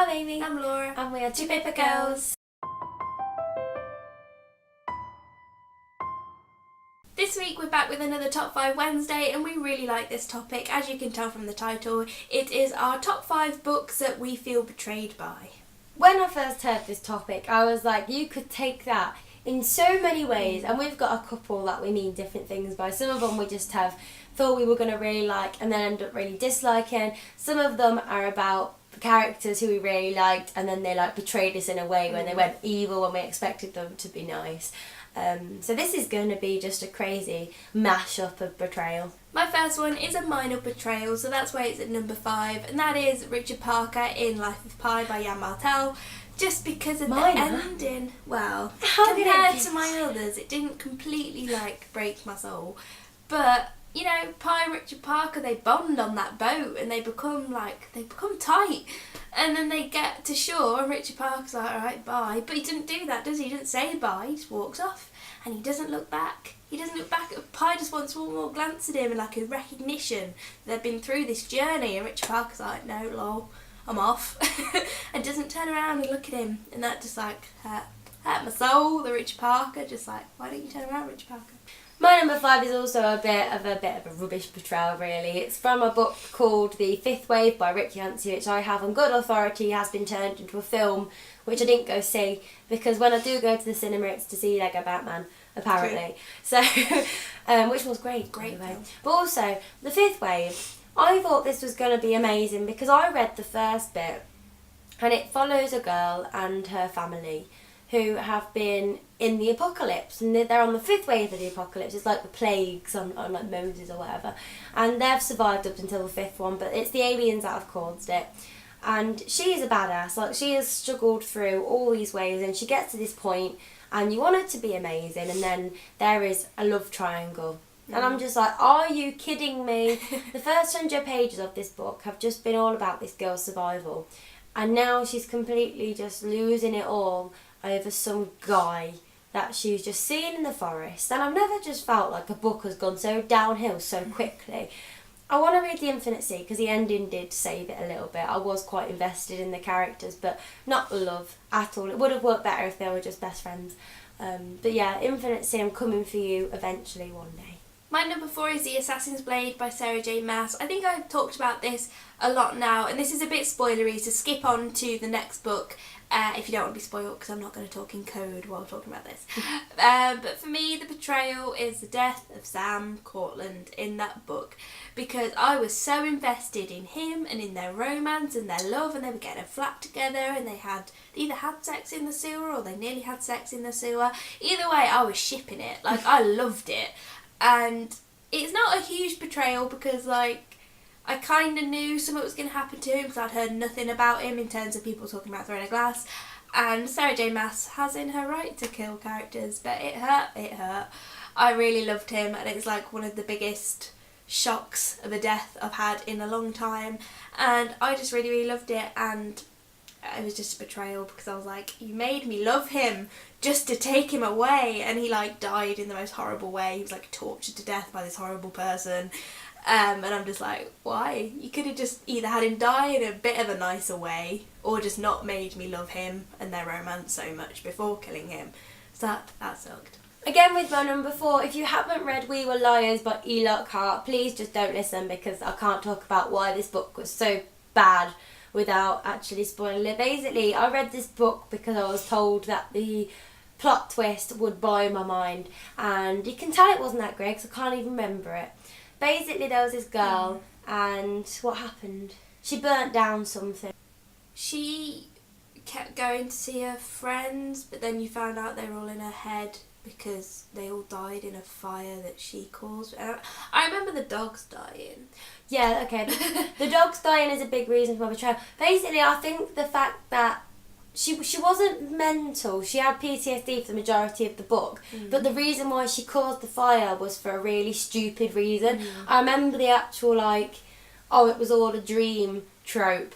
I'm Amy. I'm Laura. And we are TwoPaperGirls. This week we're back with another Top 5 Wednesday, and we really like this topic. As you can tell from the title, it is our top 5 books that we feel betrayed by. When I first heard this topic, I was like, you could take that in so many ways, and we've got a couple that we mean different things by. Some of them we just have thought we were going to really like and then end up really disliking. Some of them are about characters who we really liked and then they like betrayed us in a way when they went evil when we expected them to be nice. So this is going to be just a crazy mashup of betrayal. My first one is a minor betrayal, so that's why it's at number 5, and that is Richard Parker in Life of Pi by Jan Martel. Just because of the ending. Well, compared to my others, it didn't completely break my soul. But you know, Pi and Richard Parker, they bond on that boat and they become tight. And then they get to shore and Richard Parker's like, alright, bye. But he didn't do that, does he? He didn't say bye, he just walks off. And he doesn't look back. He doesn't look back. Pi just wants one more glance at him and like a recognition that they've been through this journey. And Richard Parker's like, no, lol, I'm off. And doesn't turn around and look at him. And that just hurt my soul. The Richard Parker, just like, why don't you turn around, Richard Parker? My number 5 is also a bit of a rubbish betrayal, really. It's from a book called The Fifth Wave by Rick Yancey, which I have on good authority has been turned into a film, which I didn't go see, because when I do go to the cinema it's to see Lego Batman, apparently. True. So, which was great, by the way. But also, The Fifth Wave, I thought this was going to be amazing because I read the first bit, and it follows a girl and her family who have been in the apocalypse, and they're on the 5th wave of the apocalypse. It's like the plagues on like Moses or whatever, and they've survived up until the 5th one, but it's the aliens that have caused it. And she's a badass, like she has struggled through all these waves, and she gets to this point and you want it to be amazing, and then there is a love triangle. And I'm just like, are you kidding me? The first 100 pages of this book have just been all about this girl's survival, and now she's completely just losing it all over some guy that she's just seen in the forest. And I've never just felt like a book has gone so downhill so quickly. I want to read The Infinite Sea because the ending did save it a little bit. I was quite invested in the characters, but not love at all. It would have worked better if they were just best friends. But yeah, Infinite Sea, I'm coming for you eventually one day. My number 4 is The Assassin's Blade by Sarah J Maas. I think I've talked about this a lot now, and this is a bit spoilery, so skip on to the next book if you don't want to be spoiled, because I'm not going to talk in code while talking about this. But for me, the betrayal is the death of Sam Cortland in that book, because I was so invested in him and in their romance and their love, and they were getting a flat together, and they either had sex in the sewer or they nearly had sex in the sewer. Either way, I was shipping it. Like, I loved it. And it's not a huge betrayal because, like, I kind of knew something was going to happen to him because I'd heard nothing about him in terms of people talking about throwing a glass. And Sarah J Maas has in her right to kill characters, but it hurt. I really loved him, and it's like one of the biggest shocks of a death I've had in a long time. And I just really, really loved it, and it was just a betrayal because I was like, you made me love him just to take him away, and he like died in the most horrible way. He was like tortured to death by this horrible person. And I'm just like, why? You could have just either had him die in a bit of a nicer way, or just not made me love him and their romance so much before killing him. So that sucked. Again with my number 4, if you haven't read We Were Liars by E. Lockhart, please just don't listen, because I can't talk about why this book was so bad without actually spoiling it. Basically, I read this book because I was told that the plot twist would blow my mind, and you can tell it wasn't that great because I can't even remember it. Basically, there was this girl, and what happened? She burnt down something. She kept going to see her friends, but then you found out they were all in her head because they all died in a fire that she caused. I remember the dogs dying. Yeah, okay. The dogs dying is a big reason for betrayal. Basically, I think the fact that she wasn't mental. She had PTSD for the majority of the book, but the reason why she caused the fire was for a really stupid reason. I remember the actual like, oh, it was all a dream trope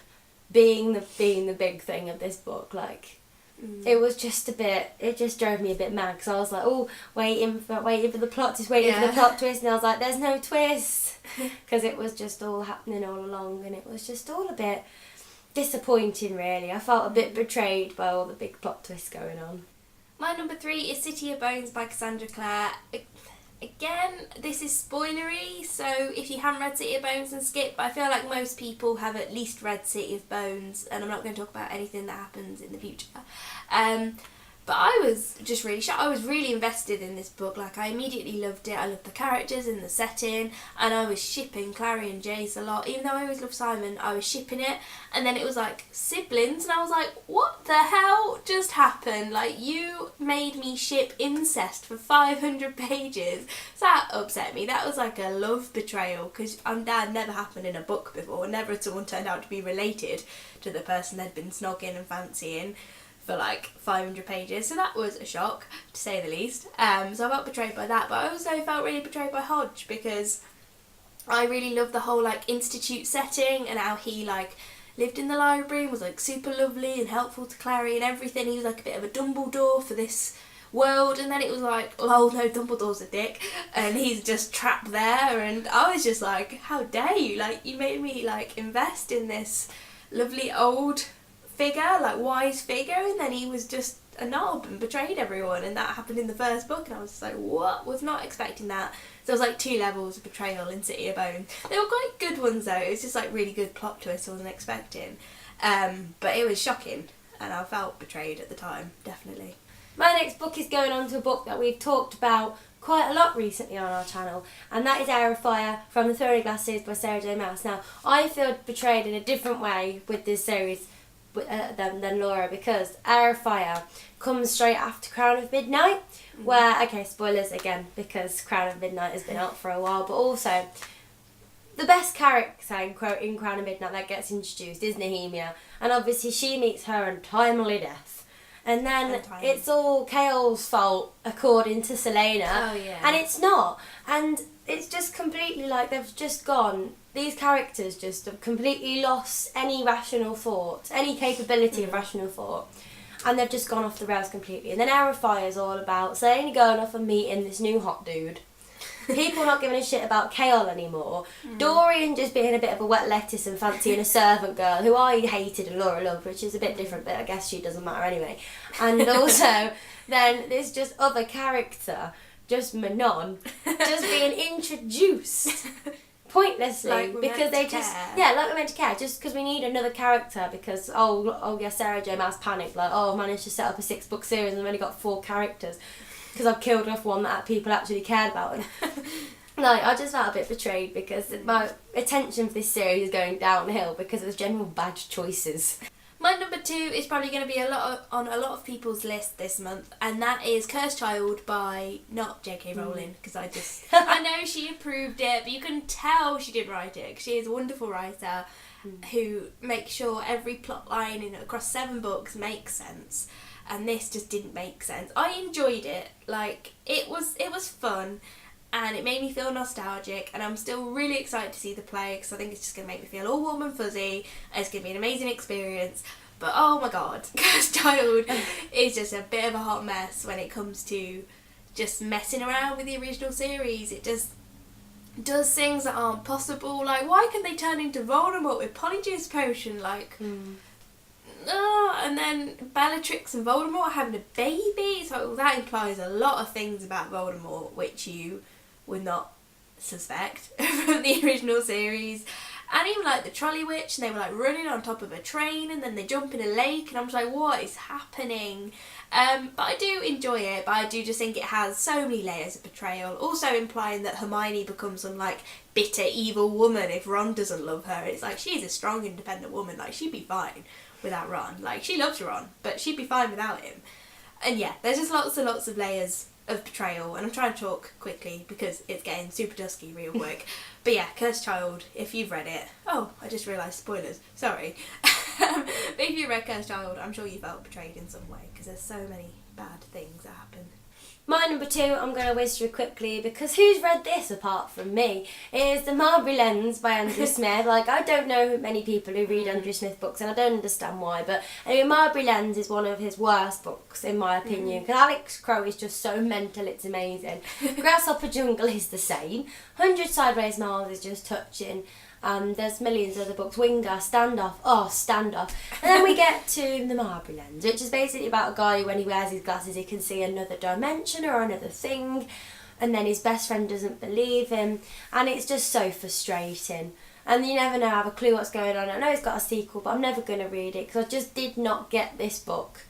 being the big thing of this book. Like, it was just a bit. It just drove me a bit mad because I was like, oh, waiting for the plot twist, for the plot twist, and I was like, there's no twist, because it was just all happening all along, and it was just all a bit disappointing, really. I felt a bit betrayed by all the big plot twists going on. My number 3 is City of Bones by Cassandra Clare. Again, this is spoilery, so if you haven't read City of Bones, then skip. But I feel like most people have at least read City of Bones, and I'm not going to talk about anything that happens in the future. But I was just really shocked. I was really invested in this book. Like, I immediately loved it. I loved the characters and the setting, and I was shipping Clary and Jace a lot. Even though I always loved Simon, I was shipping it. And then it was like siblings, and I was like, what the hell just happened? Like, you made me ship incest for 500 pages. So that upset me. That was like a love betrayal, because that never happened in a book before. Never had someone turned out to be related to the person they'd been snogging and fancying for like 500 pages, so that was a shock, to say the least. So I felt betrayed by that, but I also felt really betrayed by Hodge, because I really loved the whole like institute setting and how he like lived in the library and was like super lovely and helpful to Clary and everything. He was like a bit of a Dumbledore for this world, and then it was like, oh no, Dumbledore's a dick and he's just trapped there, and I was just like, how dare you, like, you made me like invest in this lovely old figure, like wise figure, and then he was just a knob and betrayed everyone, and that happened in the first book, and I was just like, what? Was not expecting that. So there was like 2 levels of betrayal in City of Bones. They were quite good ones though. It was just like really good plot twists I wasn't expecting, but it was shocking, and I felt betrayed at the time, definitely. My next book is going on to a book that we've talked about quite a lot recently on our channel, and that is Heir of Fire from the Throwing Glass series by Sarah J Maas. Now, I feel betrayed in a different way with this series than Laura, because Heir of Fire comes straight after Crown of Midnight, where, okay, spoilers again, because Crown of Midnight has been out for a while, but also the best character in Crown of Midnight that gets introduced is Nehemia, and obviously she meets her untimely death. And then it's all Chaol's fault, according to Selena. Oh, yeah. And it's not. And it's just completely like they've just gone, these characters just have completely lost any rational thought, any capability of rational thought. And they've just gone off the rails completely. And then Heir of Fire is all about Selena going off and meeting this new hot dude. People not giving a shit about Chaol anymore. Dorian just being a bit of a wet lettuce and fancying a servant girl, who I hated and Laura loved, which is a bit different, but I guess she doesn't matter anyway. And also, then there's just other character, just Manon, just being introduced pointlessly, like because they just care. Yeah, like we're meant to care, just because we need another character, because oh yeah, Sarah J Maas panicked, like, oh, I managed to set up a 6-book series and I've only got 4 characters because I've killed off one that people actually cared about. And like, I just felt a bit betrayed, because my attention for this series is going downhill because of general bad choices. My number 2 is probably going to be on a lot of people's list this month, and that is Cursed Child by, not J.K. Rowling, because I know she approved it, but you can tell she didn't write it, because she is a wonderful writer who makes sure every plot line across 7 books makes sense, and this just didn't make sense. I enjoyed it, like, it was fun, and it made me feel nostalgic, and I'm still really excited to see the play, because I think it's just going to make me feel all warm and fuzzy, and it's going to be an amazing experience. But oh my god, Cursed Child is just a bit of a hot mess when it comes to just messing around with the original series. It just does things that aren't possible, like, why can they turn into Voldemort with Polyjuice Potion, like... and then Bellatrix and Voldemort are having a baby, so that implies a lot of things about Voldemort which you would not suspect from the original series. And even like the Trolley Witch, and they were like running on top of a train and then they jump in a lake, and I'm just like, what is happening? But I do enjoy it, but I do just think it has so many layers of betrayal, also implying that Hermione becomes some like bitter evil woman if Ron doesn't love her. It's like, she's a strong independent woman, like she'd be fine without Ron. Like, she loves Ron, but she'd be fine without him. And yeah, there's just lots and lots of layers of betrayal, and I'm trying to talk quickly because it's getting super dusky real quick. But yeah, Cursed Child, if you've read it... Oh, I just realised, spoilers, sorry. But if you read Cursed Child, I'm sure you felt betrayed in some way, because there's so many bad things that happen. My number 2, I'm going to whiz through quickly, because who's read this apart from me, is The Marbury Lens by Andrew Smith. Like, I don't know many people who read Andrew Smith books, and I don't understand why, but anyway, Marbury Lens is one of his worst books, in my opinion, because Alex Crowe is just so mental, it's amazing. Grasshopper Jungle is the same. 100 Sideways Miles is just touching. There's millions of other books. Winger, Standoff. Oh, Standoff. And then we get to the Marbury Lens, which is basically about a guy who, when he wears his glasses, he can see another dimension or another thing. And then his best friend doesn't believe him. And it's just so frustrating. And you never know, have a clue what's going on. I know it's got a sequel, but I'm never going to read it because I just did not get this book.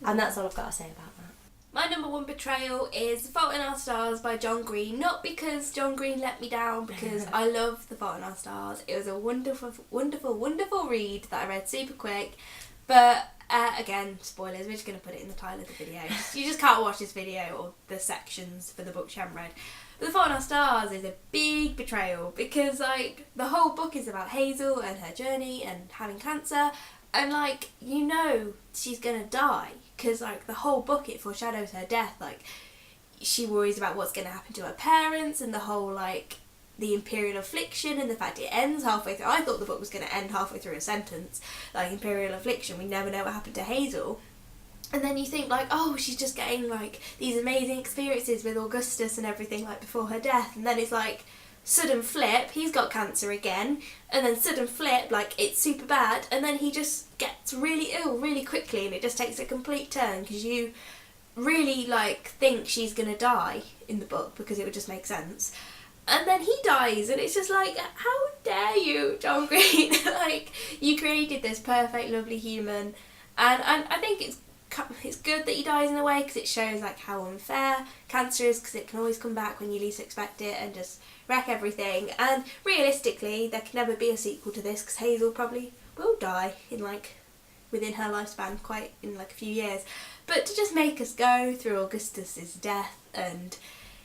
And that's all I've got to say about that. My number one betrayal is The Fault in Our Stars by John Green. Not because John Green let me down, because I love The Fault in Our Stars. It was a wonderful, wonderful, wonderful read that I read super quick. But again, spoilers, we're just going to put it in the title of the video. You just can't watch this video or the sections for the books you haven't read. But The Fault in Our Stars is a big betrayal because, like, the whole book is about Hazel and her journey and having cancer. And, like, you know she's going to die. Because, like, the whole book, it foreshadows her death. Like, she worries about what's going to happen to her parents and the whole, like, the imperial affliction and the fact it ends halfway through. I thought the book was going to end halfway through a sentence. Like, imperial affliction, we never know what happened to Hazel. And then you think, like, oh, she's just getting, like, these amazing experiences with Augustus and everything, like, before her death. And then it's, like, sudden flip, he's got cancer again, and then sudden flip, like, it's super bad, and then he just gets really ill really quickly, and it just takes a complete turn because you really, like, think she's gonna die in the book because it would just make sense, and then he dies, and it's just like, how dare you, John Green? Like, you created this perfect, lovely human, and I think it's good that he dies in a way because it shows, like, how unfair cancer is, because it can always come back when you least expect it and just wreck everything. And realistically, there can never be a sequel to this because Hazel probably will die in, like, within her lifespan, quite in, like, a few years. But to just make us go through Augustus's death and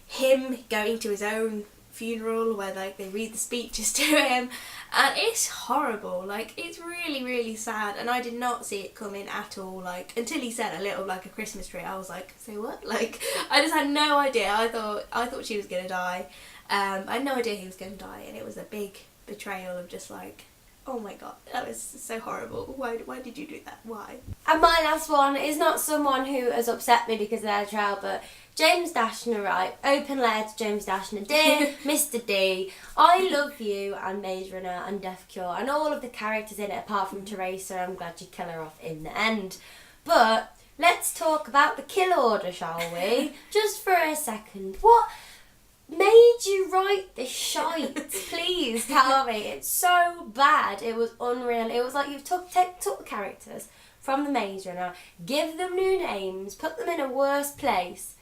him going to his own funeral where, like, they read the speeches to him, and it's horrible. Like, it's really, really sad, and I did not see it coming at all. Like, until he said a little, like, a Christmas tree, I was like, say what? Like, I just had no idea. I thought she was gonna die. I had no idea he was gonna die, and it was a big betrayal of just, like, oh my god, that was so horrible. Why did you do that? Why? And my last one is not someone who has upset me because of their trial, but James Dashner, right? Open letter to James Dashner. Dear Mr. D, I love you and Maze Runner and Death Cure and all of the characters in it apart from Teresa. I'm glad you kill her off in the end. But let's talk about the kill order, shall we? Just for a second. What made you write this shite? Please tell me. It's so bad. It was unreal. It was like you took the characters from the Maze Runner, give them new names, put them in a worse place,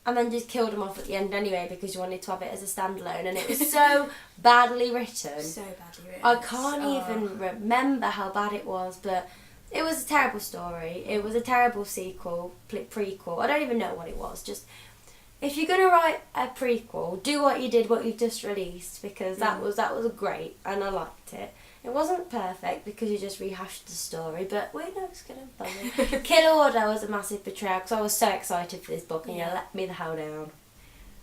and then just killed them off at the end anyway because you wanted to have it as a standalone, and it was so badly written. So badly written. I can't even remember how bad it was, but it was a terrible story. It was a terrible sequel, prequel. I don't even know what it was. Just, if you're going to write a prequel, do what you did, what you've just released, because that was great, and I liked it. It wasn't perfect because you just rehashed the story, but we know it's going to be funny. Kill Order was a massive betrayal because I was so excited for this book and you let me the hell down.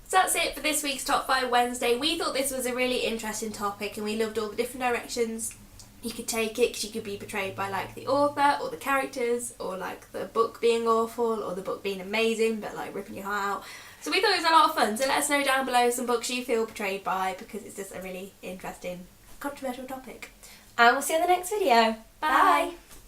So that's it for this week's Top 5 Wednesday. We thought this was a really interesting topic and we loved all the different directions you could take it, because you could be betrayed by, like, the author or the characters, or, like, the book being awful or the book being amazing but, like, ripping your heart out. So we thought it was a lot of fun. So let us know down below some books you feel betrayed by, because it's just a really interesting, controversial topic. And we'll see you in the next video. Bye.